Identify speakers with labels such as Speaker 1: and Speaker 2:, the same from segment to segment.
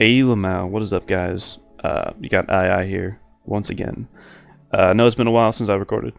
Speaker 1: Hey Lamau, what is up, guys? You got II here once again. I know it's been a while since I recorded,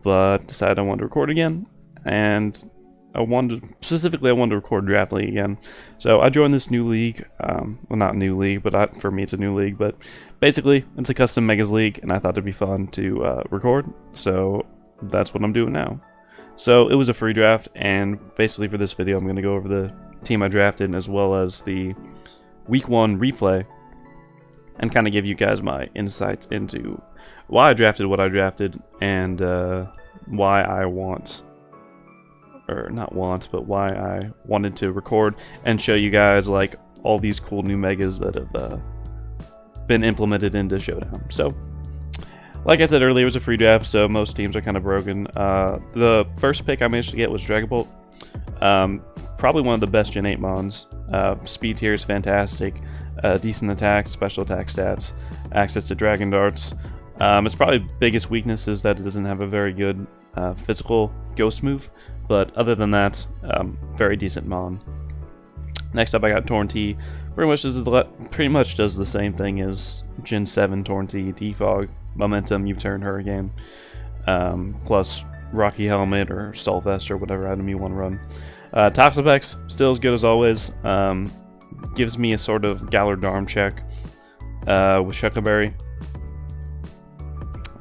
Speaker 1: but decided I wanted to record again, and I wanted to record Draft League again. So I joined this new league. Well, not new league, but for me it's a new league. But basically, it's a custom Megas league, and I thought it'd be fun to record. So that's what I'm doing now. So it was a free draft, and basically for this video, I'm going to go over the team I drafted as well as the Week 1 replay and kind of give you guys my insights into why I drafted what I drafted and why I why I wanted to record and show you guys like all these cool new megas that have been implemented into Showdown. So like I said earlier, it was a free draft, so most teams are kind of broken. The first pick I managed to get was Dragapult. Probably one of the best Gen 8 mons. Speed tier is fantastic, decent attack, special attack stats, access to Dragon Darts. Its probably biggest weakness is that it doesn't have a very good physical ghost move, but other than that, very decent mon. Next up I got Torn T. Pretty much does the same thing as Gen 7 Torn T, Defog, Momentum, U-Turn, Hurricane, plus Rocky Helmet or Salt Vest or whatever item you want to run. Toxapex, still as good as always. Gives me a sort of Gallard Arm check with Shuckleberry.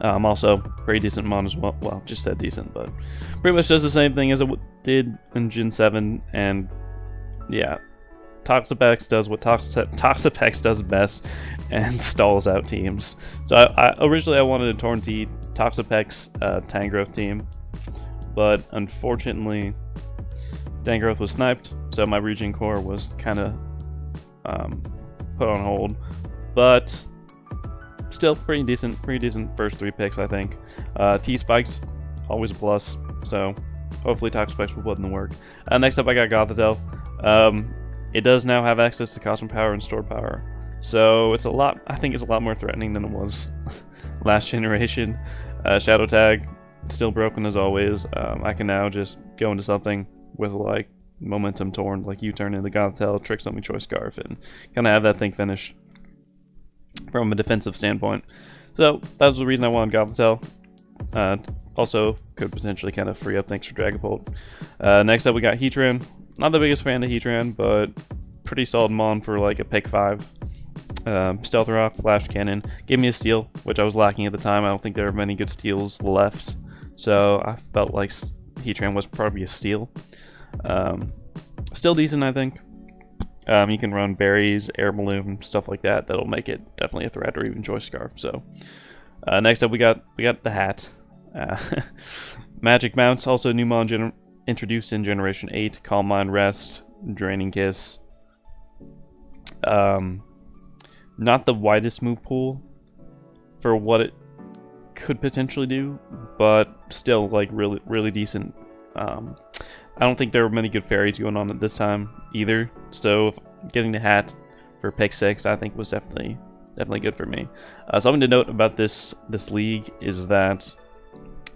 Speaker 1: Also, very decent mon as well. Well, just said decent, but pretty much does the same thing as it did in Gen 7. And yeah, Toxapex does what Toxapex does best and stalls out teams. So originally I wanted a Torn T Toxapex Tangrowth team, but unfortunately Tangrowth was sniped, so my Regen Core was kind of put on hold. But still pretty decent first 3 picks, I think. T-Spikes, always a plus, so hopefully Toxapex will put in the work. Next up I got Gothitelle. It does now have access to Cosmic Power and Stored Power, so I think it's a lot more threatening than it was last generation. Shadow Tag, still broken as always. I can now just go into something with like Momentum Torn, like U-Turn into Gothitelle, Trick Something Choice Scarf, and kind of have that thing finished from a defensive standpoint. So that was the reason I wanted Gothitelle. Also could potentially kind of free up things for Dragapult. Next up we got Heatran. Not the biggest fan of Heatran, but pretty solid mon for like a pick 5. Stealth Rock, Flash Cannon, gave me a steal, which I was lacking at the time. I don't think there were many good steals left, so I felt like Heatran was probably a steal. Still decent, I think. You can run berries, air balloon, stuff like that. That'll make it definitely a threat, or even Choice Scarf. So next up we got the hat. Magic Mounts, also new mon introduced in Generation 8. Calm Mind, Rest, Draining Kiss. Not the widest move pool for what it could potentially do, but still like really decent. I don't think there were many good fairies going on at this time either, so getting the hat for pick 6 I think was definitely good for me. Something to note about this league is that,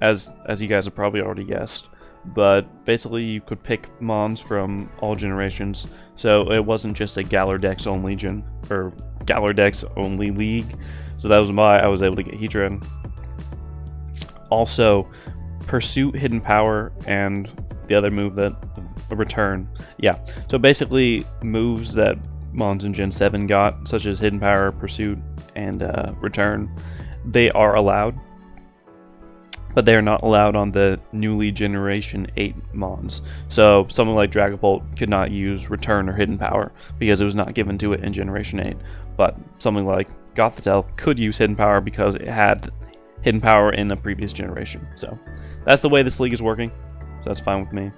Speaker 1: as you guys have probably already guessed, but basically you could pick mons from all generations, so it wasn't just a Galardex only Galardex only league. So that was why I was able to get Heatran. Also, Pursuit, Hidden Power, and the other move, that Return. Yeah, so basically moves that mons in Gen 7 got, such as Hidden Power, Pursuit, and Return, they are allowed, but they are not allowed on the newly Generation 8 mons. So something like Dragapult could not use Return or Hidden Power because it was not given to it in Generation 8. But something like Gothitelle could use Hidden Power because it had Hidden Power in the previous generation. So that's the way this league is working, so that's fine with me.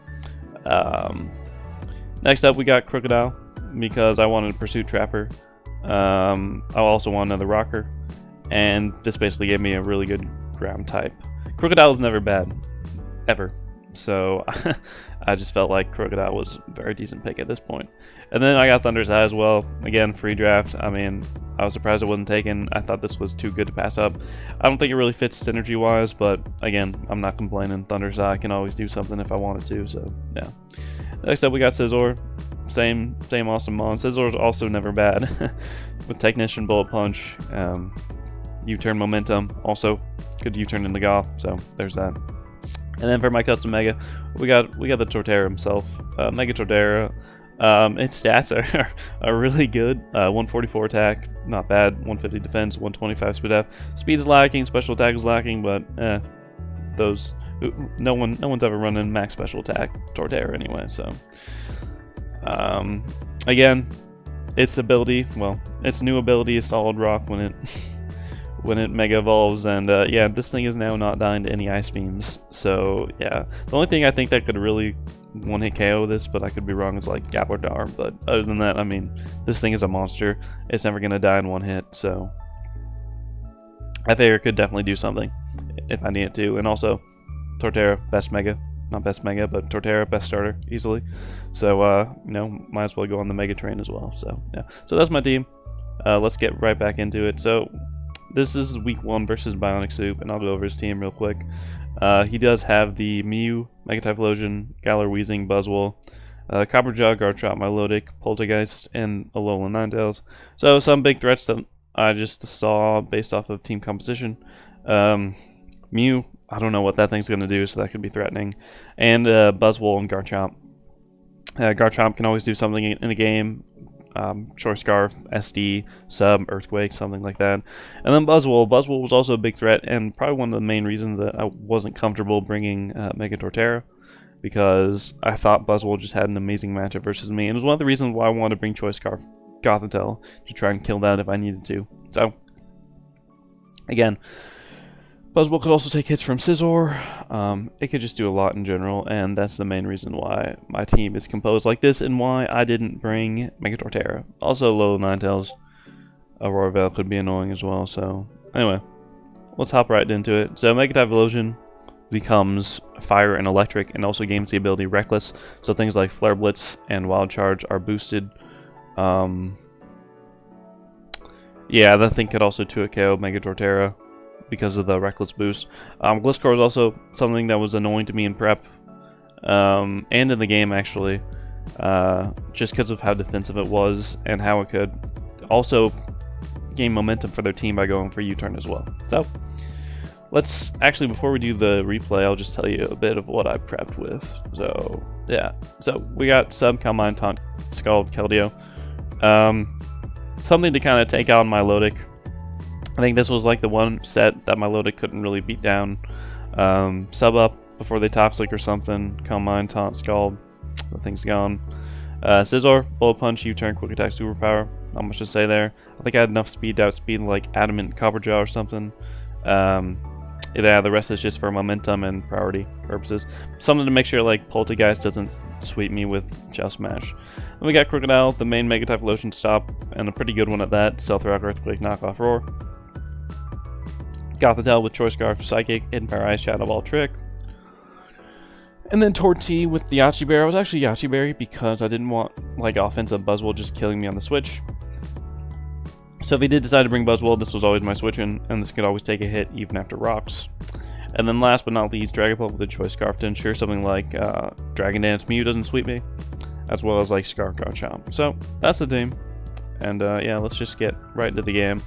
Speaker 1: Next up we got Crocodile, because I wanted to pursue Trapper. I also want another Rocker, and this basically gave me a really good ground type. Crocodile is never bad, ever. So I just felt like Crocodile was a very decent pick at this point. And then I got Thunder's Eye as well. Again, free draft. I mean, I was surprised it wasn't taken. I thought this was too good to pass up. I don't think it really fits synergy-wise, but again, I'm not complaining. Thunder's Eye can always do something if I wanted to, so yeah. Next up, we got Scizor. same awesome mon. Scissor's also never bad. With Technician, Bullet Punch, U-turn Momentum, also good U-turn in the Goth, so there's that. And then for my custom Mega, we got the Torterra himself. Mega Torterra, its stats are really good. 144 attack, not bad. 150 defense, 125 speed F. Speed is lacking, special attack is lacking, but those no one's ever running max special attack Torterra anyway. So again, its ability, well, its new ability is Solid Rock when it Mega Evolves, and yeah, this thing is now not dying to any Ice Beams. So yeah, the only thing I think that could really one-hit KO this, but I could be wrong, is like Gaplardar. But other than that, I mean, this thing is a monster. It's never gonna die in one hit, so I figure it could definitely do something if I need it to. And also, Torterra, best Mega. Not best Mega, but Torterra, best starter, easily. So, you know, might as well go on the Mega train as well. So, yeah. So that's my team. Let's get right back into it. So, this is week 1 versus BionicSoup, and I'll go over his team real quick. He does have the Mew, Mega-Typhlosion, Galar Weezing, Buzzwole, Copper Jug, Garchomp, Milotic, Poltergeist, and Alolan Ninetales. So some big threats that I just saw based off of team composition. Mew, I don't know what that thing's going to do, so that could be threatening. And Buzzwole and Garchomp. Garchomp can always do something in a game. Choice Scarf, SD, Sub, Earthquake, something like that. And then Buzzwole. Buzzwole was also a big threat, and probably one of the main reasons that I wasn't comfortable bringing Mega Torterra, because I thought Buzzwole just had an amazing matchup versus me, and it was one of the reasons why I wanted to bring Choice Scarf Gothitelle to try and kill that if I needed to. So, again, Buzzwole could also take hits from Scizor. It could just do a lot in general, and that's the main reason why my team is composed like this, and why I didn't bring Mega Torterra. Also, Low Ninetales, Aurora Veil could be annoying as well. So, anyway, let's hop right into it. So, Mega Typhlosion becomes Fire and Electric, and also gains the ability Reckless. So things like Flare Blitz and Wild Charge are boosted. Yeah, that thing could also 2-hit KO Mega Torterra because of the Reckless boost. Gliscor is also something that was annoying to me in prep, and in the game actually, just because of how defensive it was and how it could also gain momentum for their team by going for U-turn as well. So let's actually, before we do the replay, I'll just tell you a bit of what I prepped with. So yeah, so we got Sub, Calmine, Taunt, Scald, Keldeo. Something to kind of take out Milotic. I think this was like the one set that Milotic couldn't really beat down. Sub up before they Toxic or something. Calmine, Taunt, Scald. The thing's gone. Scizor, Bullet Punch, U-turn, Quick Attack, Superpower. Not much to say there. I think I had enough speed to outspeed like Adamant, Copper Jaw or something. Yeah, the rest is just for momentum and priority purposes. Something to make sure like Poltergeist doesn't sweep me with Chest Smash. And we got Crocodile, the main Mega Typhlosion stop, and a pretty good one at that. Stealth Rock, Earthquake, Knockoff, Roar. Gothitelle with Choice Scarf, Psychic, Hidden Power Ice, Shadow Ball, Trick. And then Torti with the Yachi Berry. I was actually Yachi Berry because I didn't want like offensive Buzzwole just killing me on the switch. So if he did decide to bring Buzzwole, this was always my switch-in, and this could always take a hit even after rocks. And then last but not least, Dragapult with a Choice Scarf to ensure something like Dragon Dance Mew doesn't sweep me, as well as like Scarf Garchomp. So that's the team. And yeah, let's just get right into the game.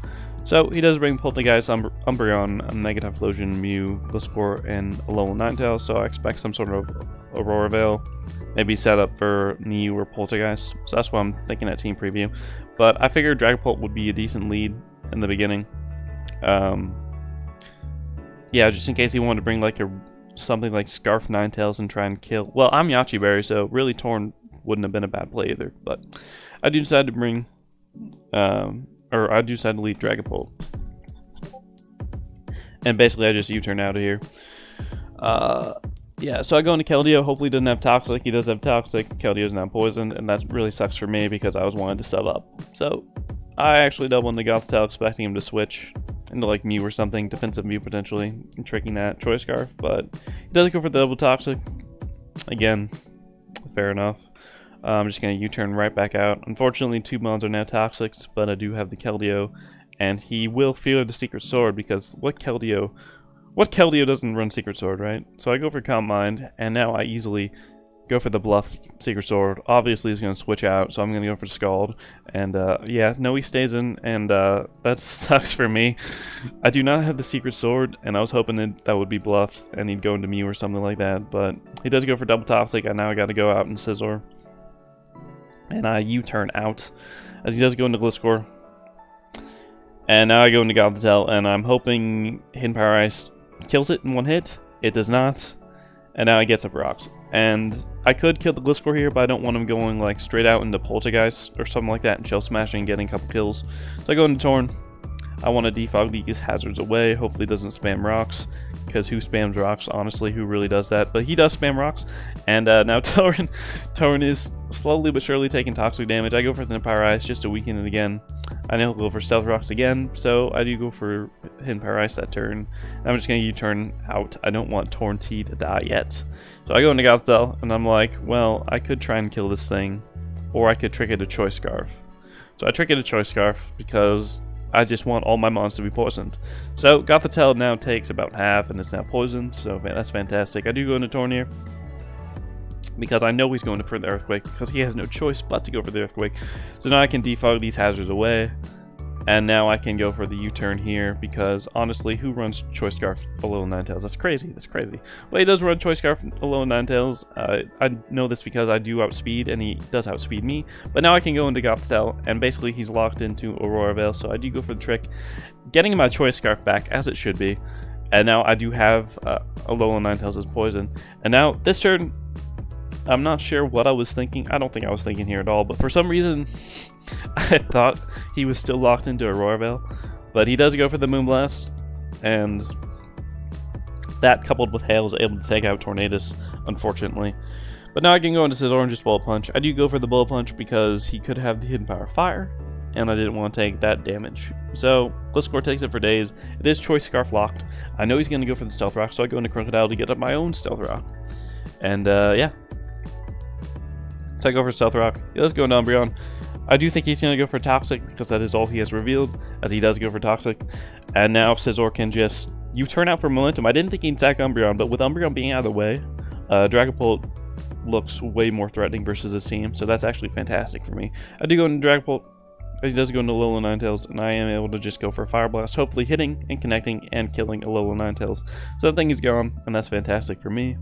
Speaker 1: So he does bring Poltergeist, Umbreon, Mega Typhlosion, Mew, Gliscor, and Alolan Ninetales, so I expect some sort of Aurora Veil, maybe set up for Mew or Poltergeist. So that's what I'm thinking at team preview. But I figured Dragapult would be a decent lead in the beginning. Yeah, just in case he wanted to bring like something like Scarf Ninetales and try and kill. Well, I'm Yachi Berry, so really Torn wouldn't have been a bad play either. But I do decide to bring, I do decide to leave Dragapult. And basically I just U-turn out of here. Yeah, so I go into Keldeo. Hopefully he doesn't have Toxic. He does have Toxic. Keldeo's now poisoned, and that really sucks for me because I was wanting to sub up. So I actually double into Gothitelle, expecting him to switch into like Mew or something, defensive Mew potentially, and tricking that Choice Scarf, but he doesn't go for the double Toxic. Again, fair enough. I'm just going to U-turn right back out. Unfortunately, 2 mons are now Toxics, but I do have the Keldeo, and he will fear the Secret Sword because what Keldeo doesn't run Secret Sword, right? So I go for Calm Mind, and now I easily go for the bluff Secret Sword. Obviously, he's going to switch out, so I'm going to go for Scald. And yeah, no, he stays in, and that sucks for me. I do not have the Secret Sword, and I was hoping that would be bluffed, and he'd go into Mew or something like that. But he does go for double Toxic, and now I got to go out and Scizor. And I U-turn out, as he does go into Gliscor. And now I go into Gothitelle, and I'm hoping Hidden Power Ice kills it in one hit. It does not. And now he gets up Rocks. And I could kill the Gliscor here, but I don't want him going like straight out into Poltergeist or something like that and Shell Smashing and getting a couple kills. So I go into Torn. I want to defog these hazards away. Hopefully it doesn't spam Rocks, because who spams Rocks? Honestly, who really does that? But he does spam Rocks. And now Torn is slowly but surely taking toxic damage. I go for the Power Ice just to weaken it again. I know he'll go for Stealth Rocks again, so I do go for Hidden Power Ice that turn. I'm just going to U-turn out. I don't want Torn T to die yet. So I go into Gothitelle, and I'm like, well, I could try and kill this thing, or I could trick it a Choice Scarf. So I trick it a Choice Scarf because I just want all my mons to be poisoned. So Gothitelle now takes about half, and it's now poisoned, so that's fantastic. I do go into Torn here, because I know he's going for the Earthquake, because he has no choice but to go for the Earthquake. So now I can defog these hazards away, and now I can go for the U-turn here, because honestly, who runs Choice Scarf below Ninetales? That's crazy, that's crazy. But he does run Choice Scarf below Ninetales. I know this because I do outspeed, and he does outspeed me. But now I can go into Gothitelle, and basically he's locked into Aurora Veil, so I do go for the trick, getting my Choice Scarf back, as it should be. And now I do have Alolan Ninetales as poison. And now, this turn, I'm not sure what I was thinking. I don't think I was thinking here at all, but for some reason, I thought he was still locked into Aurora Veil. But he does go for the Moonblast, and that coupled with Hail is able to take out Tornadus, unfortunately. But now I can go into Scizor and just Bullet Punch. I do go for the Bullet Punch because he could have the Hidden Power Fire, and I didn't want to take that damage. So, Gliscor takes it for days. It is Choice Scarf locked. I know he's going to go for the Stealth Rock, so I go into Crocodile to get up my own Stealth Rock. And, yeah. So I go for Stealth Rock. He does go into Umbreon. I do think he's going to go for Toxic, because that is all he has revealed, as he does go for Toxic. And now Scizor can just U-turn out for Momentum. I didn't think he'd attack Umbreon, but with Umbreon being out of the way, Dragapult looks way more threatening versus his team, so that's actually fantastic for me. I do go into Dragapult, as he does go into Alolan Ninetales, and I am able to just go for Fire Blast, hopefully hitting and connecting and killing Alolan Ninetales. So that thing is gone, and that's fantastic for me.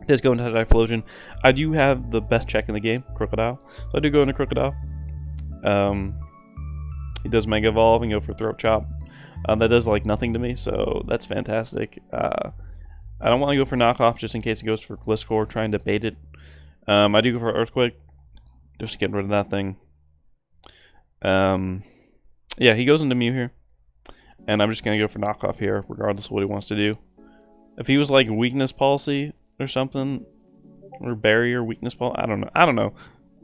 Speaker 1: Does go into Typhlosion. I do have the best check in the game, Crocodile. So I do go into Crocodile. He does Mega Evolve and go for Throat Chop. That does like nothing to me, so that's fantastic. I don't want to go for Knockoff just in case he goes for Gliscor, trying to bait it. I do go for Earthquake, just getting rid of that thing. Yeah, he goes into Mew here. And I'm just going to go for Knockoff here, regardless of what he wants to do. If he was like Weakness Policy or something, or Barrier Weakness Policy, I don't know.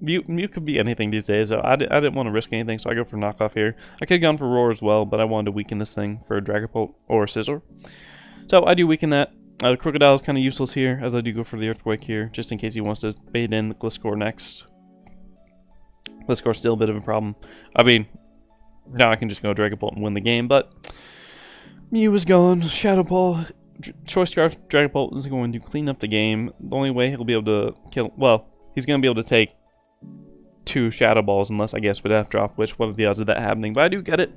Speaker 1: Mew could be anything these days, so I didn't want to risk anything, so I go for Knockoff here. I could have gone for Roar as well, but I wanted to weaken this thing for Dragapult or Scizor. So I do weaken that. Crocodile is kind of useless here, as I do go for the Earthquake here, just in case he wants to bait in the Gliscor next. Gliscor's still a bit of a problem. I mean, now I can just go Dragapult and win the game, but Mew is gone. Shadow Ball, Choice Scarf, Dragapult is going to clean up the game. The only way he'll be able to kill, well, he's going to be able to take 2 Shadow Balls, unless I guess with F drop, which what are the odds of that happening? But I do get it.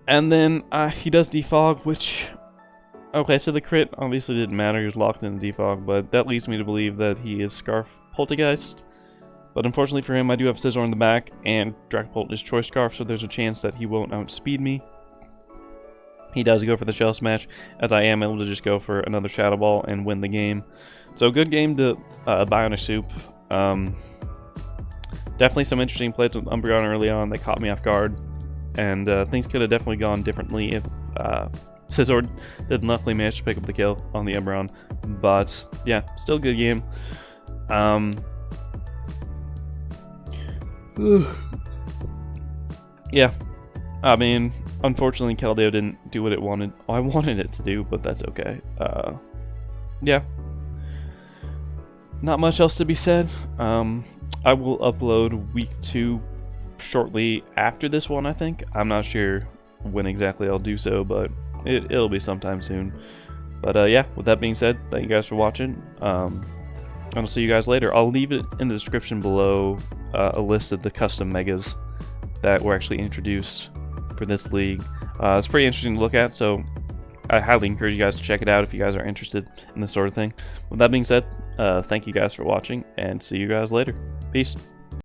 Speaker 1: And then he does defog, which, okay, so the crit obviously didn't matter. He was locked in the defog, but that leads me to believe that he is Scarf Poltergeist. But unfortunately for him, I do have Scizor in the back, and Dragapult is Choice Scarf, so there's a chance that he won't outspeed me. He does go for the Shell Smash, as I am able to just go for another Shadow Ball and win the game. So good game to BionicSoup. Definitely some interesting plays with Umbreon early on that caught me off guard. And things could have definitely gone differently if Scizor didn't luckily manage to pick up the kill on the Umbreon. But yeah, still a good game. Yeah, I mean, unfortunately Keldeo didn't do what it wanted. I wanted it to do, but that's okay. Yeah, not much else to be said. I will upload week 2 shortly after this one, I think. I'm not sure when exactly I'll do so, but it'll be sometime soon. But yeah, with that being said, thank you guys for watching. I'll see you guys later. I'll leave it in the description below, a list of the custom megas that were actually introduced for this league. It's pretty interesting to look at, so I highly encourage you guys to check it out if you guys are interested in this sort of thing. With that being said, thank you guys for watching, and see you guys later. Peace.